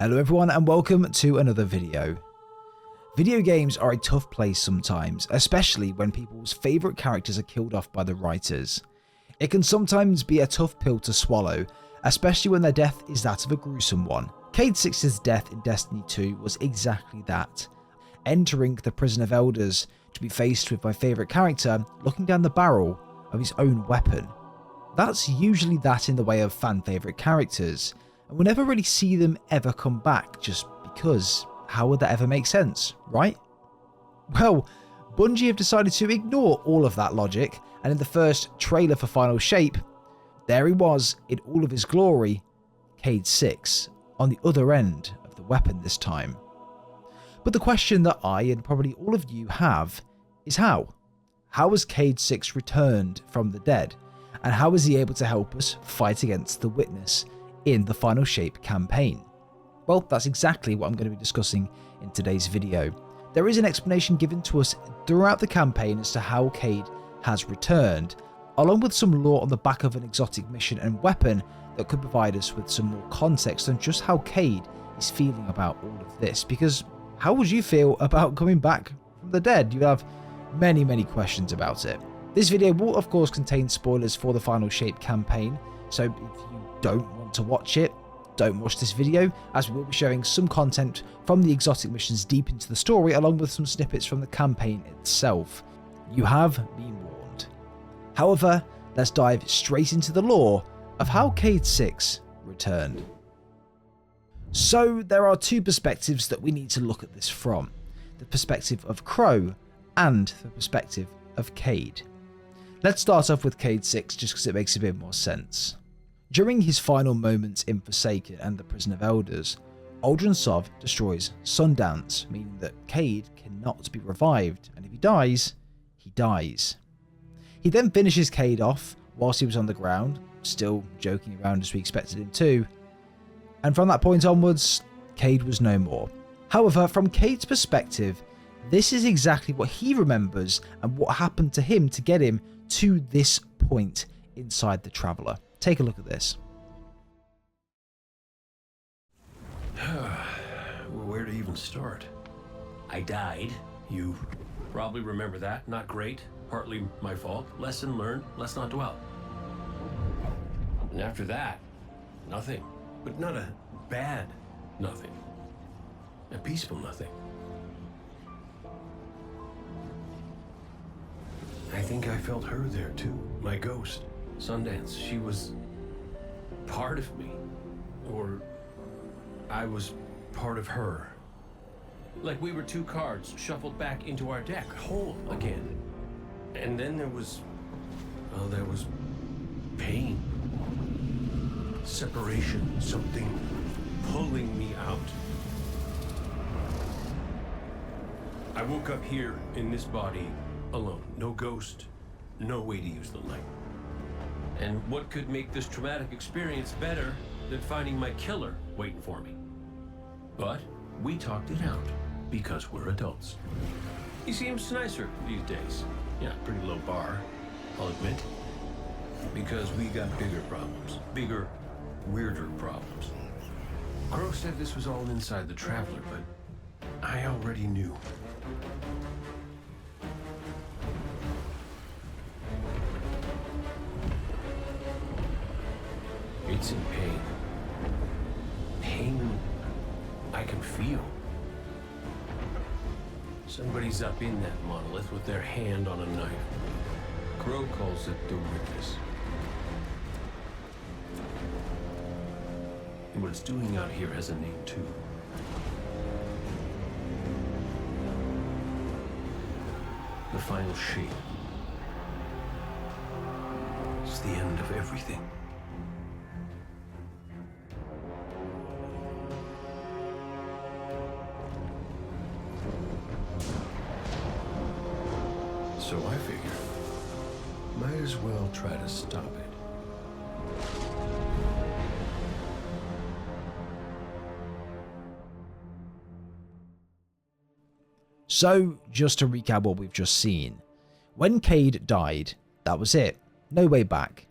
Hello everyone and welcome to another video. Video games are a tough place sometimes, especially when people's favourite characters are killed off by the writers. It can sometimes be a tough pill to swallow, especially when their death is that of a gruesome one. Cayde-6's death in Destiny 2 was exactly that. Entering the Prison of Elders to be faced with my favourite character looking down the barrel of his own weapon. That's usually that in the way of fan favourite characters, and we'll never really see them ever come back just because how would that ever make sense, right? Well, Bungie have decided to ignore all of that logic, and in the first trailer for Final Shape, there he was in all of his glory, Cayde-6, on the other end of the weapon this time. But the question that I and probably all of you have is how? How was Cayde-6 returned from the dead? And how is he able to help us fight against the Witness in the Final Shape campaign? Well, that's exactly what I'm going to be discussing in today's video. There is an explanation given to us throughout the campaign as to how Cayde has returned, along with some lore on the back of an exotic mission and weapon that could provide us with some more context on just how Cayde is feeling about all of this. Because how would you feel about coming back from the dead? You have many questions about it. This video will of course contain spoilers for the Final Shape campaign, so if you don't want to watch it, don't watch this video, as we will be showing some content from the exotic missions deep into the story along with some snippets from the campaign itself. You have been warned. However, let's dive straight into the lore of how Cayde-6 returned. So there are two perspectives that we need to look at this from. The perspective of Crow and the perspective of Cayde. Let's start off with Cayde-6 just because it makes a bit more sense. During his final moments in Forsaken and the Prison of Elders, Uldren Sov destroys Sundance, meaning that Cayde cannot be revived, and if he dies, he dies. He then finishes Cayde off whilst he was on the ground, still joking around as we expected him to, and from that point onwards, Cayde was no more. However, from Cayde's perspective, this is exactly what he remembers and what happened to him to get him to this point inside the Traveller. Take a look at this. Well, where to even start? I died. You probably remember that. Not great. Partly my fault. Lesson learned. Let's not dwell. And after that, nothing. But not a bad nothing. A peaceful nothing. I think I felt her there too. My ghost. Sundance. She was part of me. Or I was part of her. Like we were two cards shuffled back into our deck, whole again. And then there was, well, there was pain. Separation, something pulling me out. I woke up here in this body alone. No ghost, no way to use the light. And what could make this traumatic experience better than finding my killer waiting for me? But we talked it out because we're adults. He seems nicer these days. Yeah, pretty low bar, I'll admit. Because we got bigger problems. Bigger, weirder problems. Crow said this was all inside the Traveller, but I already knew. It's in pain. Pain I can feel. Somebody's up in that monolith with their hand on a knife. Crow calls it the Witness. And what it's doing out here has a name too. The Final Shape. It's the end of everything. So I figure, might as well try to stop it. So, just to recap what we've just seen. When Cayde died, that was it. No way back.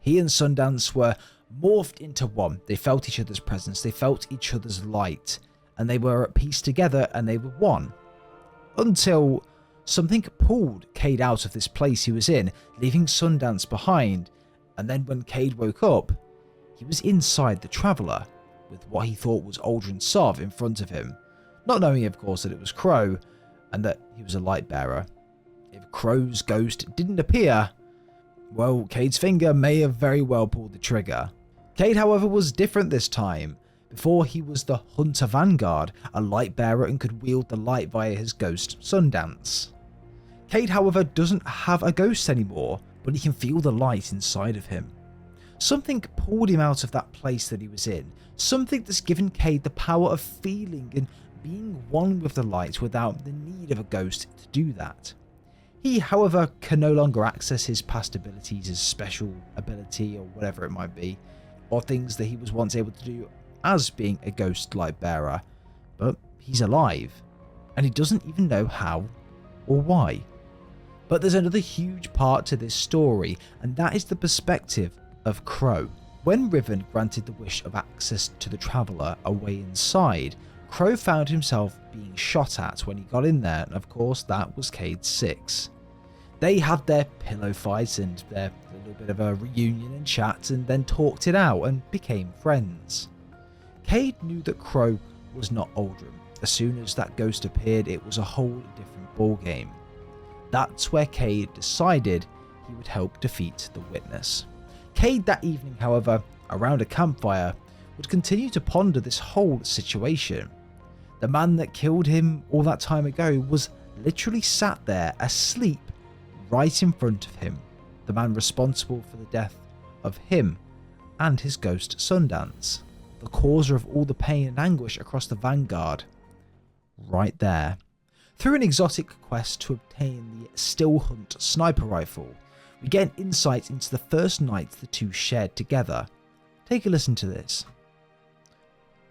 He and Sundance were morphed into one. They felt each other's presence, they felt each other's light, and they were at peace together and they were one. Until something pulled Cayde out of this place he was in, leaving Sundance behind, and then when Cayde woke up, he was inside the Traveller, with what he thought was Aldrin Sov in front of him, not knowing of course that it was Crow, and that he was a light bearer. If Crow's ghost didn't appear, well, Cayde's finger may have very well pulled the trigger. Cayde, however, was different this time. Before, he was the Hunter Vanguard, a light bearer and could wield the light via his ghost Sundance. Cayde, however, doesn't have a ghost anymore, but he can feel the light inside of him. Something pulled him out of that place that he was in, something that's given Cayde the power of feeling and being one with the light without the need of a ghost to do that. He, however, can no longer access his past abilities, his special ability or whatever it might be, or things that he was once able to do as being a ghost light bearer, but he's alive, and he doesn't even know how or why. But there's another huge part to this story, and that is the perspective of Crow. When Riven granted the wish of access to the Traveller away inside, Crow found himself being shot at when he got in there, and of course that was Cayde-6. They had their pillow fight and their little bit of a reunion and chat, and then talked it out and became friends. Cayde knew that Crow was not Aldrin. As soon as that ghost appeared, it was a whole different ballgame. That's where Cayde decided he would help defeat the Witness. Cayde that evening, however, around a campfire, would continue to ponder this whole situation. The man that killed him all that time ago was literally sat there asleep right in front of him, the man responsible for the death of him and his ghost Sundance, the causer of all the pain and anguish across the Vanguard, right there. Through an exotic quest to obtain the Still Hunt sniper rifle, we get an insight into the first night the two shared together. Take a listen to this.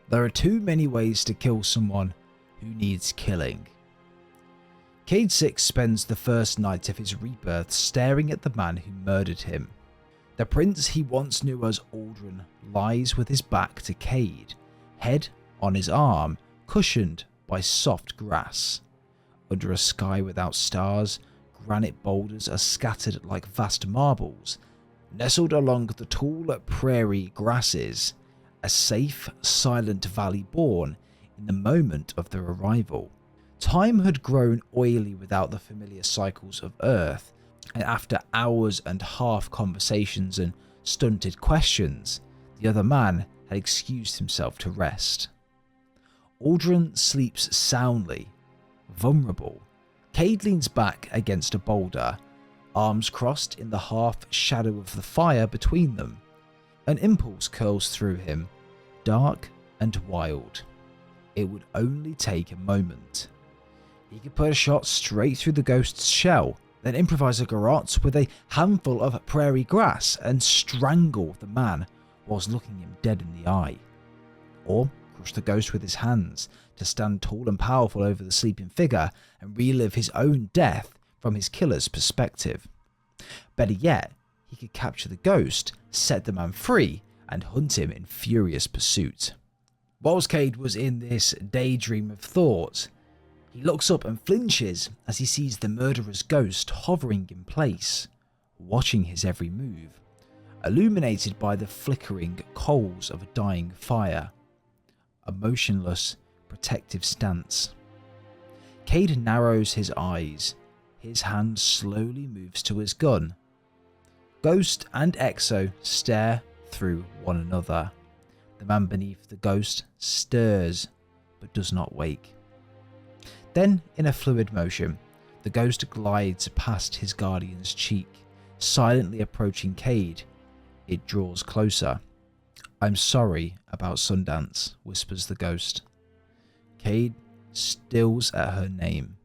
There are too many ways to kill someone who needs killing. Cayde-6 spends the first night of his rebirth staring at the man who murdered him. The prince he once knew as Aldrin lies with his back to Cayde, head on his arm, cushioned by soft grass. Under a sky without stars, granite boulders are scattered like vast marbles. Nestled along the tall prairie grasses, a safe, silent valley born in the moment of their arrival. Time had grown oily without the familiar cycles of Earth, and after hours and half conversations and stunted questions, the other man had excused himself to rest. Aldrin sleeps soundly, vulnerable. Cayde leans back against a boulder, arms crossed in the half shadow of the fire between them. An impulse curls through him, dark and wild. It would only take a moment. He could put a shot straight through the ghost's shell, then improvise a garrote with a handful of prairie grass and strangle the man whilst looking him dead in the eye. Or crush the ghost with his hands to stand tall and powerful over the sleeping figure and relive his own death from his killer's perspective. Better yet, he could capture the ghost, set the man free, and hunt him in furious pursuit. Whilst Cayde was in this daydream of thought, he looks up and flinches as he sees the murderer's ghost hovering in place, watching his every move, illuminated by the flickering coals of a dying fire. A motionless, protective stance. Cayde narrows his eyes. His hand slowly moves to his gun. Ghost and Exo stare through one another. The man beneath the ghost stirs, but does not wake. Then, in a fluid motion, the ghost glides past his guardian's cheek, silently approaching Cayde. It draws closer. "I'm sorry about Sundance," whispers the ghost. Cayde stills at her name.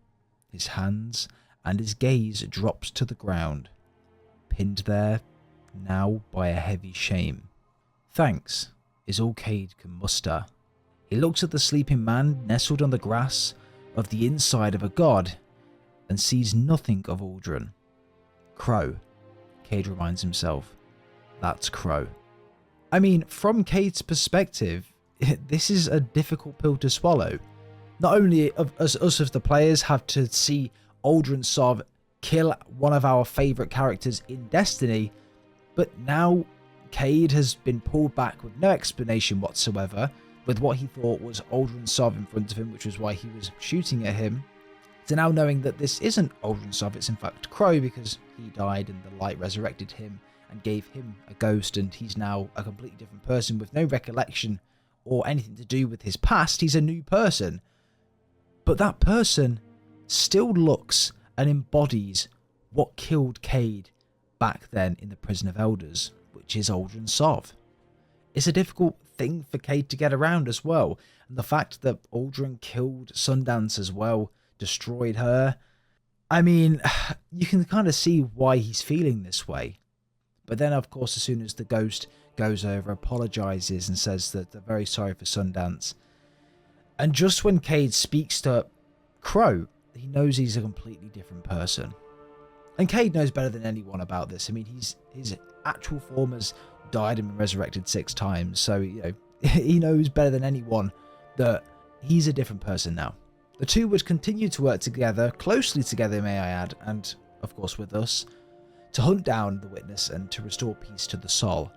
His hands and his gaze drops to the ground, pinned there now by a heavy shame. Thanks is all Cayde can muster. He looks at the sleeping man nestled on the grass of the inside of a god and sees nothing of Aldrin. Crow, Cayde reminds himself. That's Crow. I mean, from Cayde's perspective, this is a difficult pill to swallow. Not only of us as the players have to see Aldrin Sov kill one of our favourite characters in Destiny, but now Cayde has been pulled back with no explanation whatsoever, with what he thought was Aldrin Sov in front of him, which was why he was shooting at him, to now knowing that this isn't Aldrin Sov, it's in fact Crow, because he died and the light resurrected him and gave him a ghost, and he's now a completely different person with no recollection or anything to do with his past. He's a new person. But that person still looks and embodies what killed Cayde back then in the Prison of Elders, which is Aldrin Sov. It's a difficult thing for Cayde to get around as well, and the fact that Aldrin killed Sundance as well, destroyed her. I mean, you can kind of see why he's feeling this way. But then, of course, as soon as the ghost goes over, apologizes and says that they're very sorry for Sundance, and just when Cayde speaks to Crow, he knows he's a completely different person. And Cayde knows better than anyone about this. I mean, his actual form has died and been resurrected 6 times, so you know he knows better than anyone that he's a different person now. The two would continue to work together, closely together may I add, and of course with us, to hunt down the witness and to restore peace to the Sol.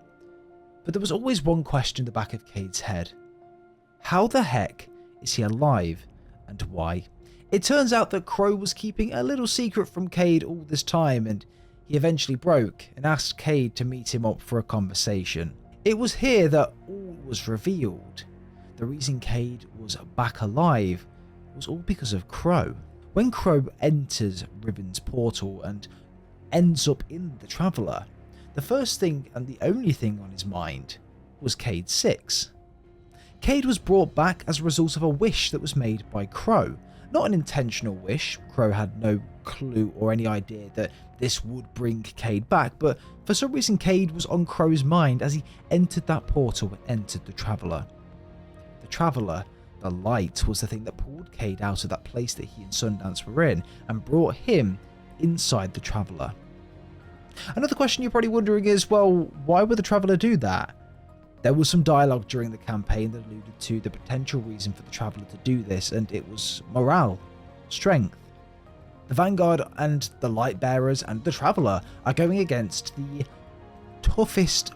But there was always one question in the back of Cayde's head. How the heck is he alive, and why? It turns out that Crow was keeping a little secret from Cayde all this time, and he eventually broke and asked Cayde to meet him up for a conversation. It was here that all was revealed. The reason Cayde was back alive was all because of Crow. When Crow enters Ribbon's portal and ends up in the Traveller, the first thing and the only thing on his mind was Cayde-6. Cayde was brought back as a result of a wish that was made by Crow. Not an intentional wish, Crow had no clue or any idea that this would bring Cayde back, but for some reason Cayde was on Crow's mind as he entered that portal and entered the Traveller. The Traveller, the light, was the thing that pulled Cayde out of that place that he and Sundance were in and brought him inside the Traveller. Another question you're probably wondering is, well, why would the Traveller do that? There was some dialogue during the campaign that alluded to the potential reason for the Traveller to do this, and it was morale, strength. The Vanguard and the Lightbearers and the Traveller are going against the toughest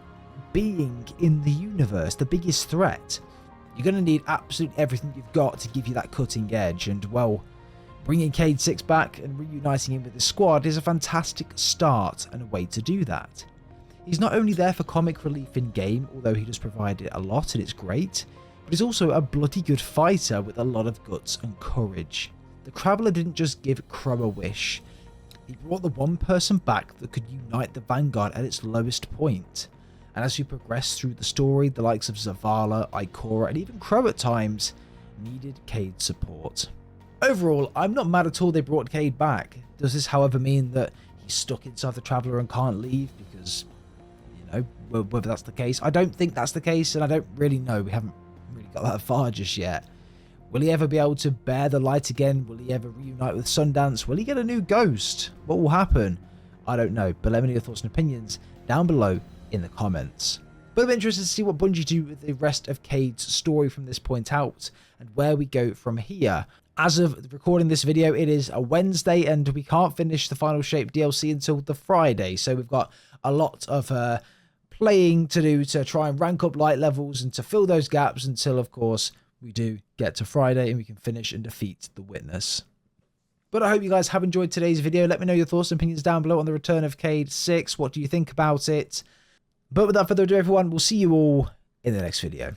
being in the universe, the biggest threat. You're going to need absolutely everything you've got to give you that cutting edge, and well, bringing Cayde-6 back and reuniting him with his squad is a fantastic start and a way to do that. He's not only there for comic relief in game, although he does provide it a lot and it's great, but he's also a bloody good fighter with a lot of guts and courage. The Traveller didn't just give Crow a wish, he brought the one person back that could unite the Vanguard at its lowest point. And as we progress through the story, the likes of Zavala, Ikora, and even Crow at times needed Cayde's support. Overall, I'm not mad at all they brought Cayde back. Does this, however, mean that he's stuck inside the Traveller and can't leave because, you know, whether that's the case? I don't think that's the case, and I don't really know. We haven't really got that far just yet. Will he ever be able to bear the light again? Will he ever reunite with Sundance? Will he get a new ghost? What will happen? I don't know, but let me know your thoughts and opinions down below in the comments. But I'm interested to see what Bungie do with the rest of Cayde's story from this point out and where we go from here. As of recording this video, it is a Wednesday and we can't finish the Final Shape DLC until the Friday, so we've got a lot of playing to do to try and rank up light levels and to fill those gaps until, of course, we do get to Friday and we can finish and defeat the Witness. But I hope you guys have enjoyed today's video. Let me know your thoughts and opinions down below on the return of Cayde-6. What do you think about it? But without further ado, everyone, we'll see you all in the next video.